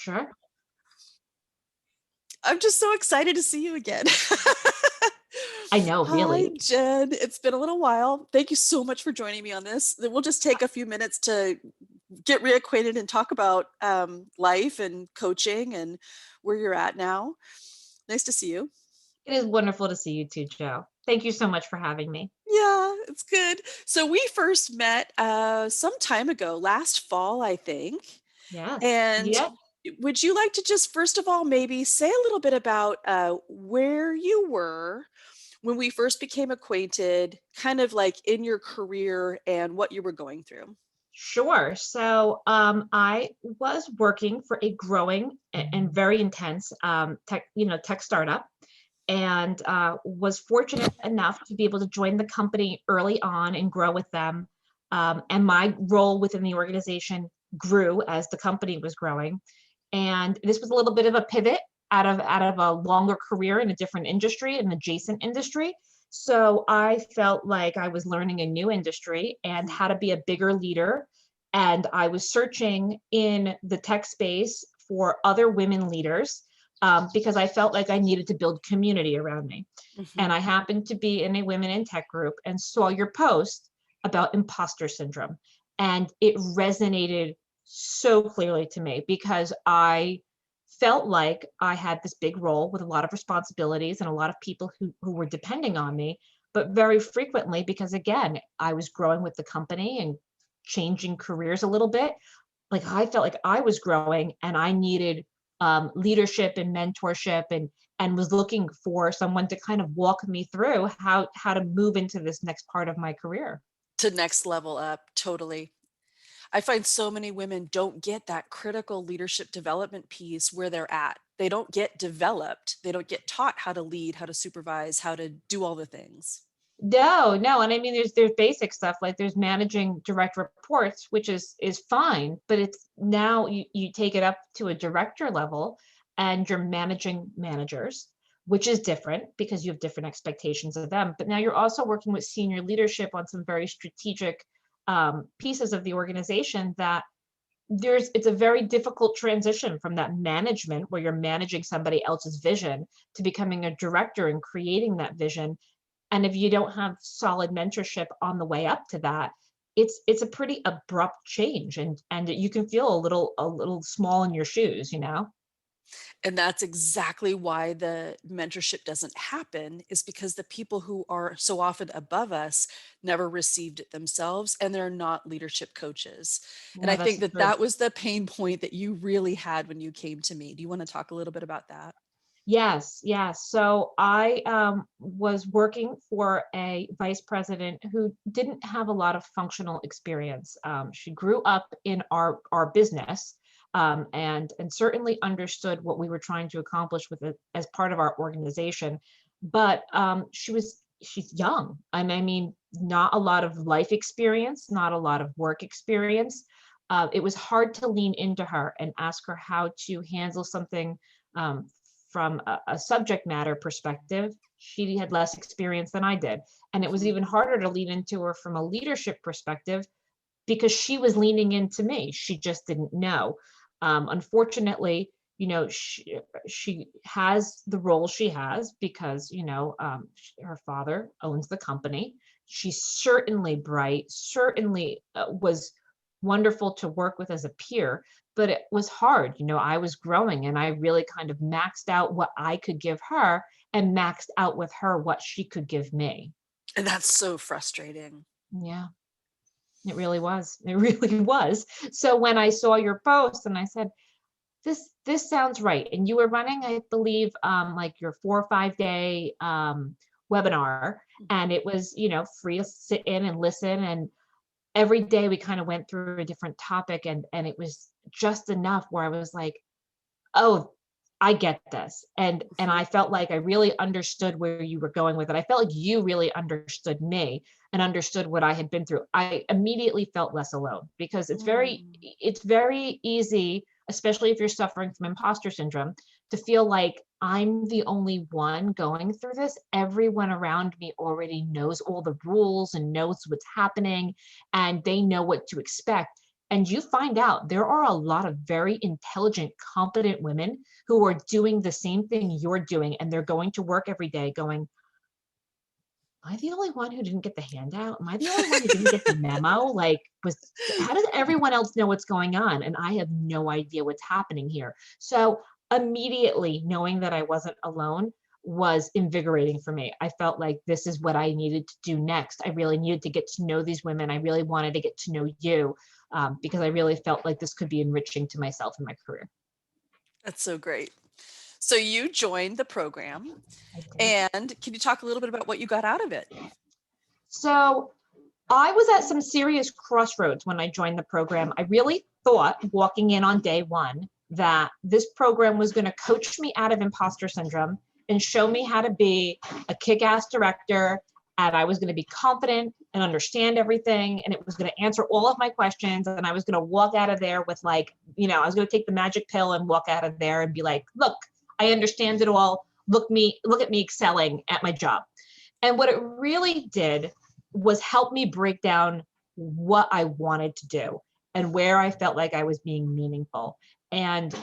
Sure. I'm just so excited to see you again. I know, Hi, really. Jen. It's been a little while. Thank you so much for joining me on this. We'll just take a few minutes to get reacquainted and talk about life and coaching and where you're at now. Nice to see you. It is wonderful to see you too, Joe. Thank you so much for having me. Yeah, it's good. So we first met some time ago, last fall, I think. Yes. And Yeah. would you like to just first of all maybe say a little bit about where you were when we first became acquainted, kind of like in your career and what you were going through? Sure. So, I was working for a growing and very intense tech startup, and was fortunate enough to be able to join the company early on and grow with them. And my role within the organization grew as the company was growing. And this was a little bit of a pivot out of a longer career in a different industry, an adjacent industry. So I felt like I was learning a new industry and Mhm. how to be a bigger leader. And I was searching in the tech space for other women leaders, because I felt like I needed to build community around me. And Mhm. I happened to be in a women in tech group and saw your post about imposter syndrome. And it resonated so clearly to me because I felt like I had this big role with a lot of responsibilities and a lot of people who were depending on me. But very frequently, because again, I was growing with the company and changing careers a little bit, like I felt like I was growing and I needed leadership and mentorship, and was looking for someone to kind of walk me through how to move into this next part of my career. To next level up, totally. I find so many women don't get that critical leadership development piece where they're at. They don't get developed. They don't get taught how to lead, how to supervise, how to do all the things. No, no, and I mean there's basic stuff like there's managing direct reports, which is fine, but it's now you take it up to a director level and you're managing managers, which is different because you have different expectations of them. But now you're also working with senior leadership on some very strategic pieces of the organization that it's a very difficult transition from that management where you're managing somebody else's vision to becoming a director and creating that vision. And if you don't have solid mentorship on the way up to that, it's a pretty abrupt change, and you can feel a little small in your shoes, you know? And that's exactly why the mentorship doesn't happen, is because the people who are so often above us never received it themselves and they're not leadership coaches. And Yeah, I that's think the that truth. that was the pain point that you really had when you came to me. Do you want to talk a little bit about that? Yes, yes. So I was working for a vice president who didn't have a lot of functional experience. She grew up in our business, and certainly understood what we were trying to accomplish with it as part of our organization. But she's young. And I mean, not a lot of life experience, not a lot of work experience. It was hard to lean into her and ask her how to handle something um, from a subject matter perspective. She had less experience than I did. And it was Mhm. even harder to lean into her from a leadership perspective because she was leaning into me. She just didn't know. Unfortunately, she has the role she has because, her father owns the company. She's certainly bright, certainly was wonderful to work with as a peer, but it was hard. I was growing and I really kind of maxed out what I could give her and maxed out with her what she could give me. And that's so frustrating. Yeah. It really was. It really was. So when I saw your post and I said, this sounds right. And you were running, I believe, like your 4 or 5 day webinar. Mhm. And it was, free to sit in and listen. And every day we kind of went through a different topic, and it was just enough where I was like, oh, I get this. And Mhm. I felt like I really understood where you were going with it. I felt like you really understood me and understood what I had been through. I immediately felt less alone because Mm. it's very easy, especially if you're suffering from imposter syndrome, to feel like I'm the only one going through this. Everyone around me already knows all the rules and knows what's happening, and they know what to expect. and you find out there are a lot of very intelligent, competent women who are doing the same thing you're doing, and they're going to work every day going, am I the only one who didn't get the handout? Am I the only one who didn't get the memo? Like, how does everyone else know what's going on? And I have no idea what's happening here. So immediately knowing that I wasn't alone was invigorating for me. I felt like this is what I needed to do next. I really needed to get to know these women. I really wanted to get to know you, because I really felt like this could be enriching to myself and my career. That's so great. So you joined the program, I did. and can you talk a little bit about what you got out of it? So I was at some serious crossroads when I joined the program. I really thought walking in on day one that this program was going to coach me out of imposter syndrome and show me how to be a kick-ass director. And I was going to be confident and understand everything. And it was going to answer all of my questions. And I was going to walk out of there with like, I was going to take the magic pill and walk out of there and be like, look, I understand it all. Look at me excelling at my job. And what it really did was help me break down what I wanted to do and where I felt like I was being meaningful, and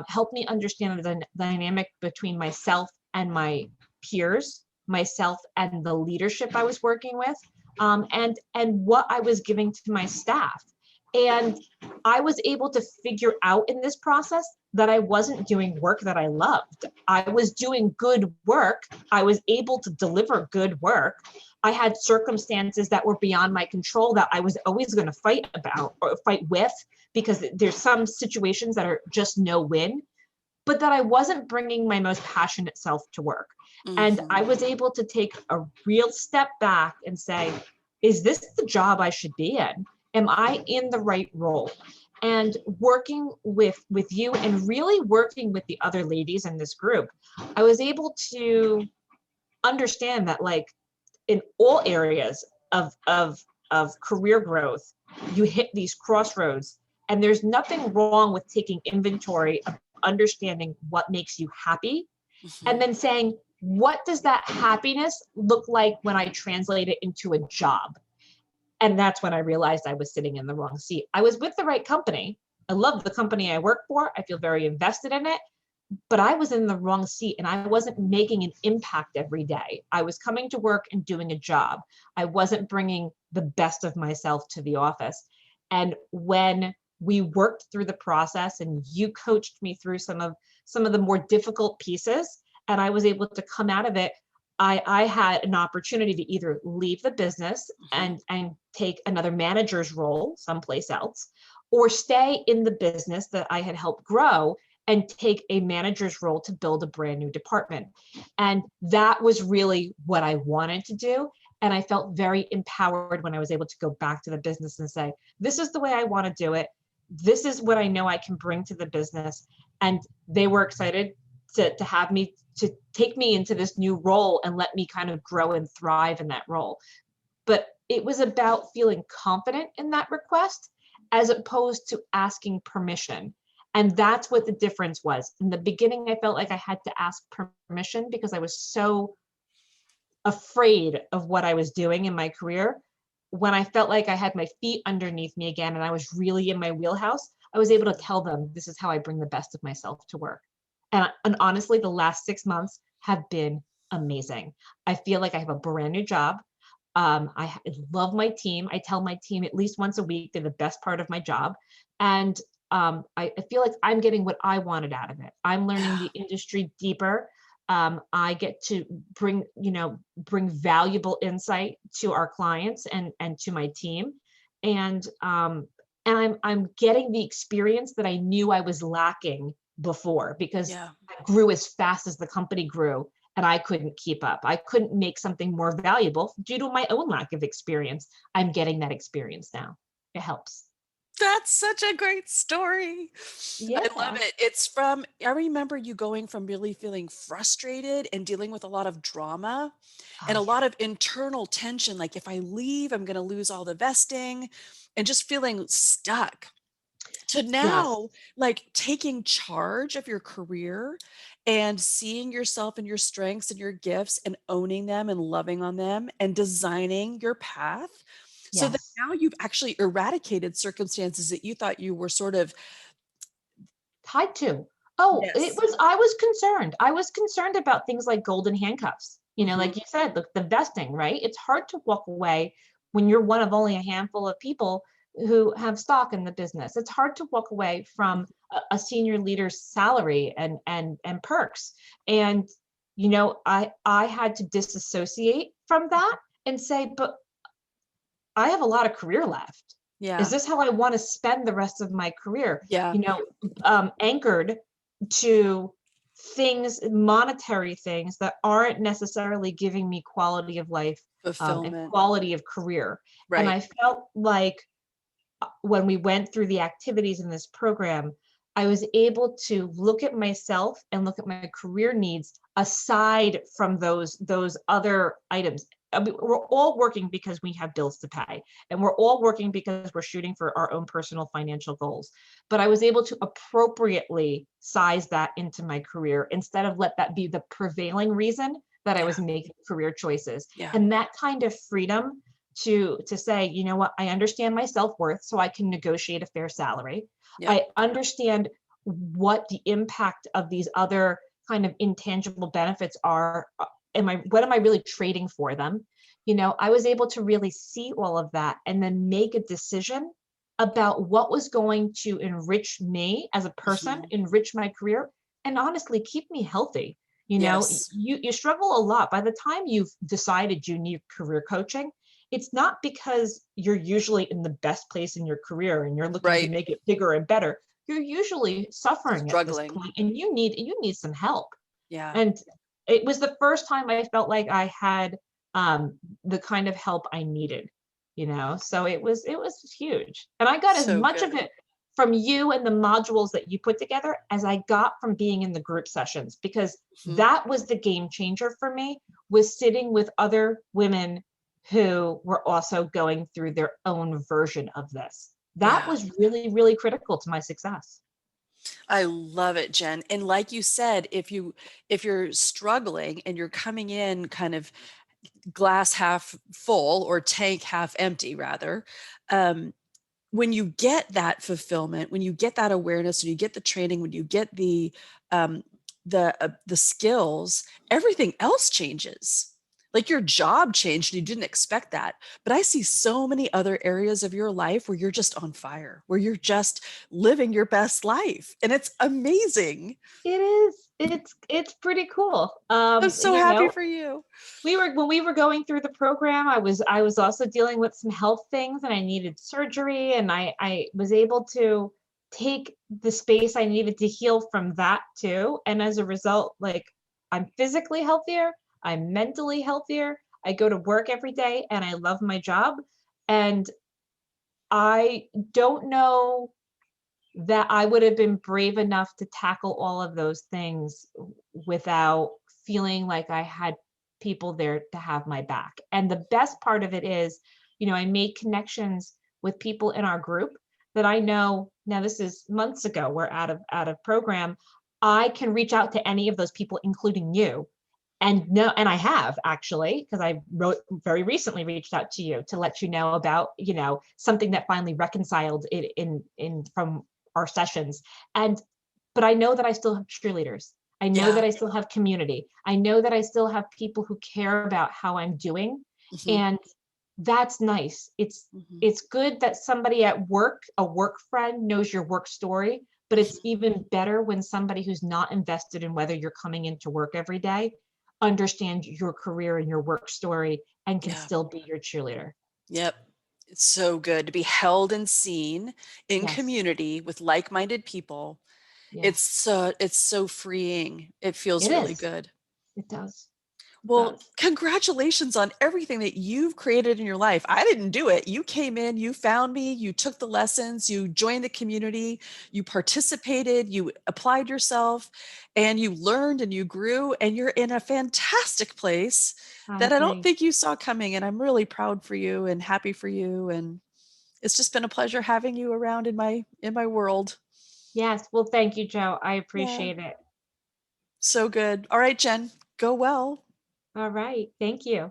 help me understand the dynamic between myself and my peers, myself and the leadership I was working with, and what I was giving to my staff. And I was able to figure out in this process that I wasn't doing work that I loved. I was doing good work. I was able to deliver good work. I had circumstances that were beyond my control that I was always going to fight about or fight with, because there's some situations that are just no win, but that I wasn't bringing my most passionate self to work. And I was able to take a real step back and say, is this the job I should be in? Am I in the right role? And working with you and really working with the other ladies in this group, I was able to understand that, like, in all areas of career growth, you hit these crossroads, and there's nothing wrong with taking inventory of understanding what makes you happy, and then saying, what does that happiness look like when I translate it into a job? And that's when I realized I was sitting in the wrong seat. I was with the right company. I love the company I work for. I feel very invested in it, but I was in the wrong seat and I wasn't making an impact every day. I was coming to work and doing a job. I wasn't bringing the best of myself to the office. And when we worked through the process and you coached me through some of the more difficult pieces, and I was able to come out of it, I had an opportunity to either leave the business and take another manager's role someplace else, or stay in the business that I had helped grow and take a manager's role to build a brand new department. And that was really what I wanted to do. And I felt very empowered when I was able to go back to the business and say, this is the way I want to do it. This is what I know I can bring to the business. And they were excited to have me, to take me into this new role and let me kind of grow and thrive in that role. But it was about feeling confident in that request as opposed to asking permission. And that's what the difference was. In the beginning, I felt like I had to ask permission because I was so afraid of what I was doing in my career. When I felt like I had my feet underneath me again and I was really in my wheelhouse, I was able to tell them, this is how I bring the best of myself to work. And honestly, the last 6 months have been amazing. I feel like I have a brand new job. I love my team. I tell my team at least once a week they're the best part of my job. And I feel like I'm getting what I wanted out of it. I'm learning the industry deeper. I get to bring valuable insight to our clients and to my team. And I'm getting the experience that I knew I was lacking before, because Yeah. I grew as fast as the company grew and I couldn't keep up. I couldn't make something more valuable due to my own lack of experience. I'm getting that experience now. It helps. That's such a great story. I love Yeah. it. I remember you going from really feeling frustrated and dealing with a lot of drama Oh, and a yeah. lot of internal tension. Like, if I leave, I'm going to lose all the vesting, and just feeling stuck, to Yes. now, like, taking charge of your career and seeing yourself and your strengths and your gifts and owning them and loving on them and designing your path. So that Yes. now you've actually eradicated circumstances that you thought you were sort of, Tied to. Oh, yes. I was concerned. I was concerned about things like golden handcuffs. Mhm. Like you said, the vesting, right? It's hard to walk away when you're one of only a handful of people who have stock in the business. It's hard to walk away from a senior leader's salary and perks. And I had to disassociate from that and say, but I have a lot of career left. Is Yeah. this how I want to spend the rest of my career? Yeah. Anchored to things, monetary things that aren't necessarily giving me quality of life, and Fulfillment. quality of career. And Right. I felt like when we went through the activities in this program, I was able to look at myself and look at my career needs aside from those other items. I mean, we're all working because we have bills to pay, and we're all working because we're shooting for our own personal financial goals. But I was able to appropriately size that into my career instead of let that be the prevailing reason that I Yeah. was making career choices. Yeah. And that kind of freedom to say, you know what, I understand my self-worth, so I can negotiate a fair salary. Yep. I understand what the impact of these other kind of intangible benefits are. What am I really trading for them? I was able to really see all of that and then make a decision about what was going to enrich me as a person, Mhm. enrich my career, and honestly keep me healthy. Yes. You struggle a lot by the time you've decided you need career coaching. It's not because you're usually in the best place in your career and you're looking to Right. make it bigger and better. You're usually suffering at this Struggling. point and you need some help. Yeah. And it was the first time I felt like I had the kind of help I needed. So it was huge. And I got as So much of good. it from you and the modules that you put together as I got from being in the group sessions, because Mhm. that was the game changer for me, was sitting with other women who were also going through their own version of this. That Yeah. was really, really critical to my success. I love it, Jen. And like you said, if you're struggling and you're coming in kind of glass half full or tank half empty rather, um, when you get that fulfillment, when you get that awareness, when you get the training, when you get um, the skills, everything else changes. Like your job changed and you didn't expect that. But I see so many other areas of your life where you're just on fire, where you're just living your best life. And it's amazing. It is. It's pretty cool. I'm so happy for you. When we were going through the program, I was also dealing with some health things and I needed surgery, and I was able to take the space I needed to heal from that too. And as a result, like, I'm physically healthier, I'm mentally healthier. I go to work every day and I love my job. And I don't know that I would have been brave enough to tackle all of those things without feeling like I had people there to have my back. And the best part of it is, I made connections with people in our group that I know now. This is months ago. We're out of program. I can reach out to any of those people, including you. And no, and I have actually, because I wrote very recently reached out to you to let you know about, something that finally reconciled it in from our sessions. And but I know that I still have cheerleaders. I know Yeah. that I still have community. I know that I still have people who care about how I'm doing. Mhm. And that's nice. It's Mhm. it's good that somebody at work, a work friend, knows your work story, but it's Mhm. even better when somebody who's not invested in whether you're coming into work every day understands your career and your work story and can Yeah. still be your cheerleader. Yep. It's so good to be held and seen in Yes. community with like-minded people. Yes. It's so freeing. It feels It really is. good. It does. It Well, does. congratulations on everything that you've created in your life. I didn't do it. You came in, you found me, you took the lessons, you joined the community, you participated, you applied yourself, and you learned and you grew, and you're in a fantastic place I that I don't think. think you saw coming. And I'm really proud for you and happy for you. And it's just been a pleasure having you around in my world. Yes. Well, thank you, Joe. I Yeah. appreciate it. So good. All right, Jen, go well. All right. Thank you.